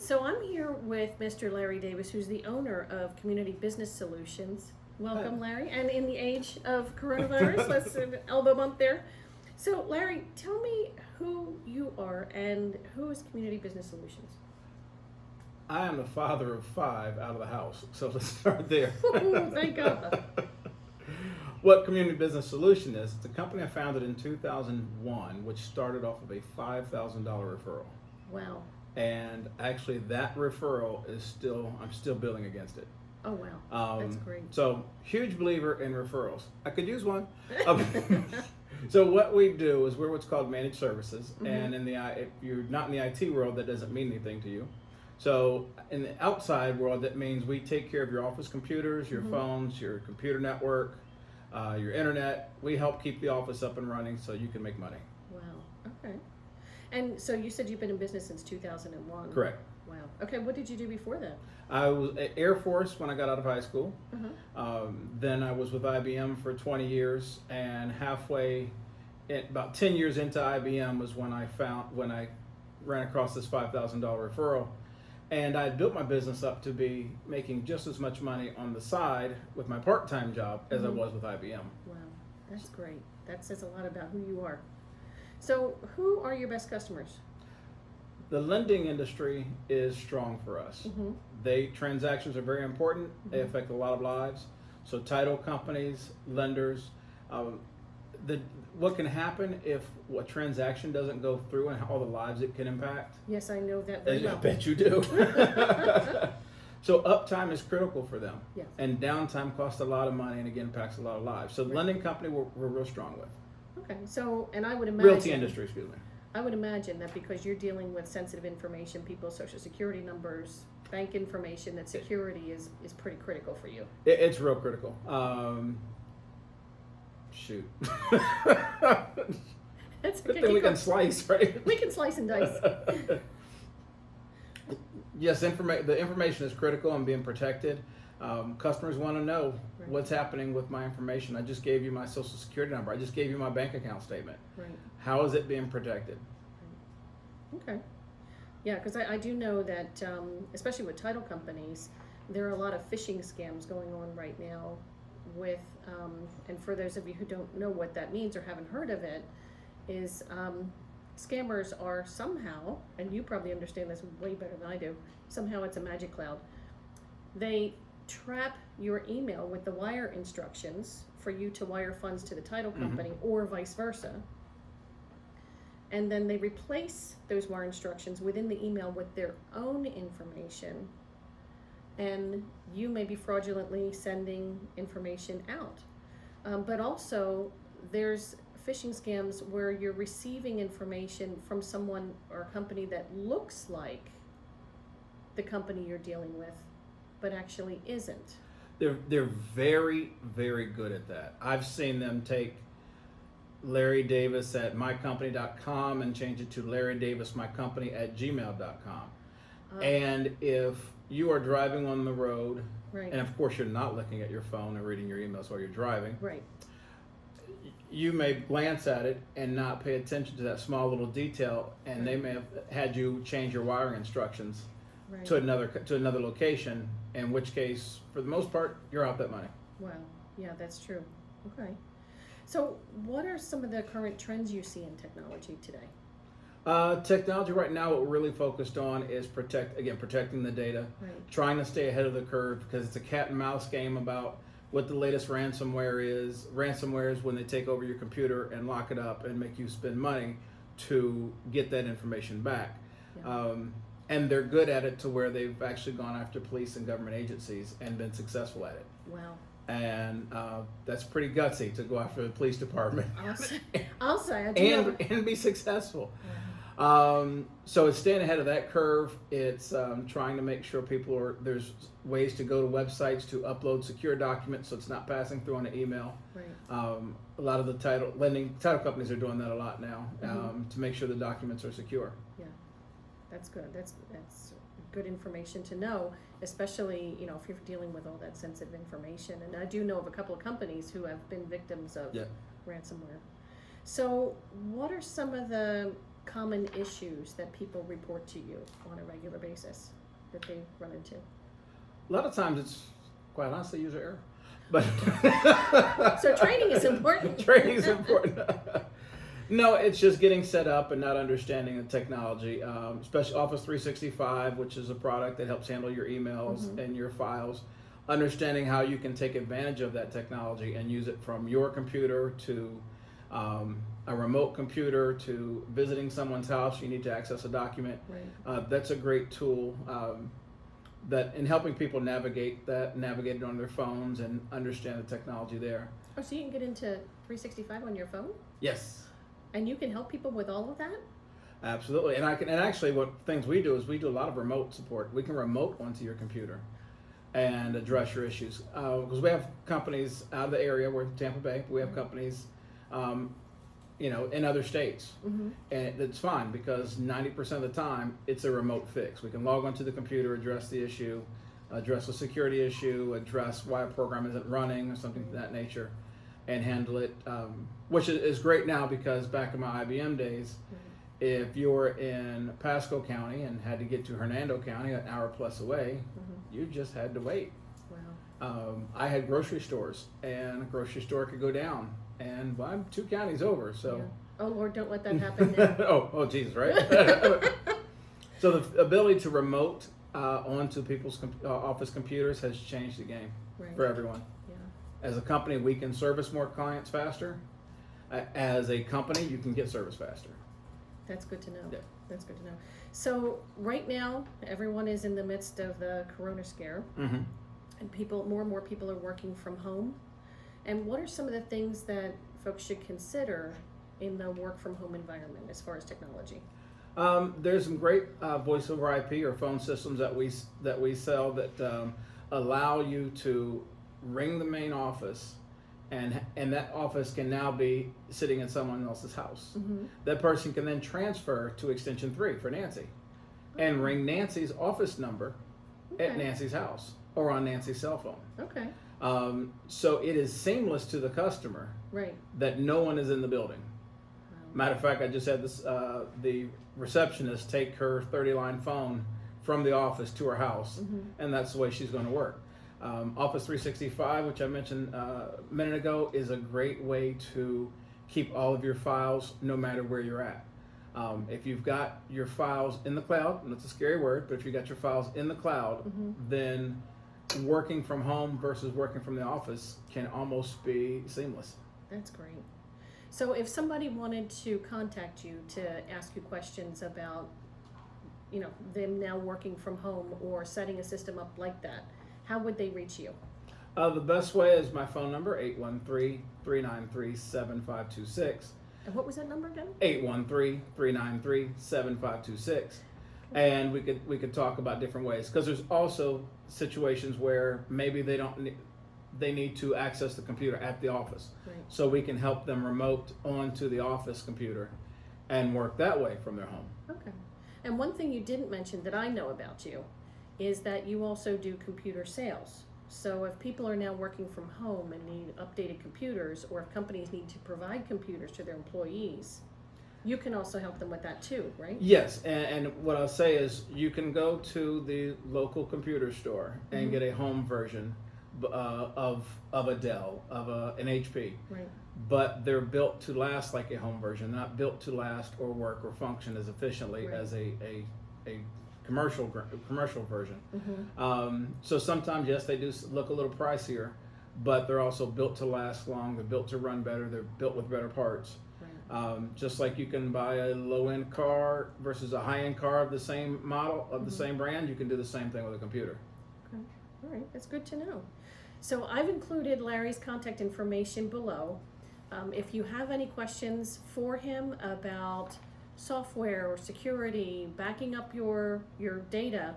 So I'm here with Mr. Larry Davis, who's the owner of Community Business Solutions. Welcome, Larry. And in the age of coronavirus, let's elbow bump there. So, Larry, tell me who you are and who is Community Business Solutions? I am the father of 5 out of the house, so let's start there. Ooh, thank God. What Community Business Solution is, it's a company I founded in 2001, which started off of a $5,000 referral. Wow. And actually that referral I'm still billing against it. Oh, wow. That's great. So, huge believer in referrals. I could use one. So what we do is we're what's called managed services, and if you're not in the IT world, that doesn't mean anything to you. So in the outside world, that means we take care of your office computers, your phones, your computer network, your internet. We help keep the office up and running so you can make money. Wow. Okay. And so you said you've been in business since 2001. Correct. Wow. Okay. What did you do before that? I was at Air Force when I got out of high school. Then I was with IBM for 20 years, and about 10 years into IBM was when I ran across this $5,000 referral. And I built my business up to be making just as much money on the side with my part-time job as I was with IBM. Wow, that's great. That says a lot about who you are. So who are your best customers? The lending industry is strong for us. Transactions are very important. They affect a lot of lives. So title companies, lenders, what can happen if a transaction doesn't go through and all the lives it can impact? Yes, I know that very well. I bet you do. So uptime is critical for them. Yes. And downtime costs a lot of money and again impacts a lot of lives. So the lending company we're real strong with. Okay, so, and I would imagine... Realty industry, excuse me. I would imagine that because you're dealing with sensitive information, people's social security numbers, bank information, that security is pretty critical for you. It's real critical. Shoot. That's Good okay. thing we can slice, right? We can slice and dice. Yes, the information is critical and being protected. Customers want to know Right. what's happening with my information. I just gave you my social security number. I just gave you my bank account statement. Right. How is it being protected? Okay. Yeah, because I do know that, especially with title companies, there are a lot of phishing scams going on right now with, and for those of you who don't know what that means or haven't heard of it, is scammers are somehow, and you probably understand this way better than I do, somehow it's a magic cloud. They trap your email with the wire instructions for you to wire funds to the title company or vice versa. And then they replace those wire instructions within the email with their own information, and you may be fraudulently sending information out. But also, there's phishing scams where you're receiving information from someone or a company that looks like the company you're dealing with, but actually isn't. They're very, very good at that. I've seen them take Larry Davis at mycompany.com and change it to Larry Davis mycompany at gmail.com. And if you are driving on the road, Right. and of course you're not looking at your phone and reading your emails while you're driving, Right. you may glance at it and not pay attention to that small little detail, and they may have had you change your wiring instructions Right. to another location, in which case, for the most part, you're out that money. Wow. Yeah, that's true. Okay. So what are some of the current trends you see in technology today? Technology right now, what we're really focused on is protecting the data, Right. trying to stay ahead of the curve, because it's a cat and mouse game about what the latest ransomware is. Ransomware is when they take over your computer and lock it up and make you spend money to get that information back. Yeah. And they're good at it to where they've actually gone after police and government agencies and been successful at it. Wow. And that's pretty gutsy to go after the police department I'll say I do know. and be successful. So it's staying ahead of that curve. It's trying to make sure there's ways to go to websites to upload secure documents so it's not passing through on an email. Right. A lot of the title companies are doing that a lot now to make sure the documents are secure. Yeah, that's good. That's good information to know, especially if you're dealing with all that sensitive information. And I do know of a couple of companies who have been victims of ransomware. So, what are some of the common issues that people report to you on a regular basis that they run into? A lot of times it's quite honestly user error. But So training is important. Training is important. No, it's just getting set up and not understanding the technology, especially Office 365, which is a product that helps handle your emails and your files. Understanding how you can take advantage of that technology and use it from your computer to a remote computer to visiting someone's house. You need to access a document. Right. That's a great tool. That in helping people navigate it on their phones and understand the technology there. Oh, so you can get into 365 on your phone? Yes, And you can help people with all of that? absolutely. And actually what things we do is we do a lot of remote support. We can remote onto your computer and address your issues. Because we have companies out of the area, we're in Tampa Bay, we have companies in other states. And it's fine because 90% of the time it's a remote fix. We can log onto the computer, address the issue, address a security issue, address why a program isn't running or something of that nature, and handle it, which is great now because back in my IBM days, if you're in Pasco County and had to get to Hernando County, an hour plus away, you just had to wait. Wow. I had grocery stores, and a grocery store could go down, and well, I'm 2 counties over, so. Yeah. Oh Lord, don't let that happen now. oh, Jesus, right? So the ability to remote onto people's office computers has changed the game for everyone. Yeah. As a company, we can service more clients faster. As a company, you can get service faster. That's good to know. Yeah. That's good to know. So right now, everyone is in the midst of the corona scare, Mm-hmm. and more and more people are working from home. And what are some of the things that folks should consider in the work from home environment as far as technology? There's some great voice over IP or phone systems that we sell that allow you to ring the main office, and that office can now be sitting in someone else's house. That person can then transfer to extension 3 for Nancy, and ring Nancy's office number at Nancy's house or on Nancy's cell phone. Okay. So it is seamless to the customer Right. that no one is in the building. Matter of fact, I just had the receptionist take her 30-line phone from the office to her house, and that's the way she's going to work. Office 365, which I mentioned a minute ago, is a great way to keep all of your files no matter where you're at. If you've got your files in the cloud, and that's a scary word, but if you've got your files in the cloud, then working from home versus working from the office can almost be seamless. That's great. So if somebody wanted to contact you to ask you questions about, them now working from home or setting a system up like that, how would they reach you? The best way is my phone number, 813-393-7526. And what was that number again? 813-393-7526. And we could talk about different ways, because there's also situations where maybe they need to access the computer at the office. Right. So we can help them remote onto the office computer and work that way from their home. Okay. And one thing you didn't mention that I know about you is that you also do computer sales. So if people are now working from home and need updated computers, or if companies need to provide computers to their employees, you can also help them with that too, right? Yes, and what I'll say is you can go to the local computer store and get a home version of a Dell, of an HP. Right. But they're built to last like a home version, not built to last or work or function as efficiently as a commercial version. So sometimes, yes, they do look a little pricier, but they're also built to last long. They're built to run better. They're built with better parts. Right. Just like you can buy a low-end car versus a high-end car of the same model, of the same brand, you can do the same thing with a computer. Okay. All right, that's good to know. So I've included Larry's contact information below. If you have any questions for him about software or security, backing up your data,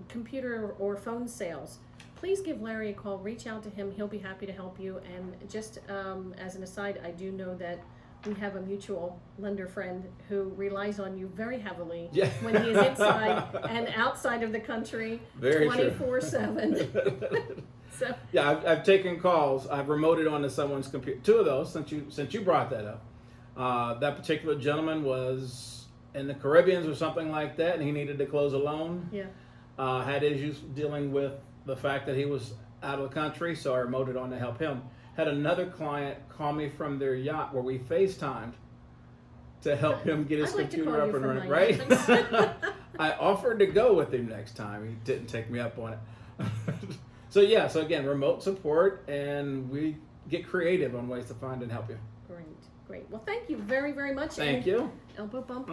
computer or phone sales, please give Larry a call. Reach out to him. He'll be happy to help you. And just as an aside, I do know that we have a mutual lender friend who relies on you very heavily when he is inside and outside of the country, 24/7. So. Yeah, I've taken calls. I've remoted onto someone's computer. 2 of those, since you brought that up. That particular gentleman was in the Caribbean or something like that, and he needed to close a loan. Yeah. Had issues dealing with the fact that he was out of the country, so I remoted on to help him. Had another client call me from their yacht where we FaceTimed to help him get his I'd like to computer call up you and from running. my Right? yacht. I offered to go with him next time. He didn't take me up on it. So yeah, so again, remote support, and we get creative on ways to find and help you. Great. Well, thank you very, very much. Thank and you. Elbow bump.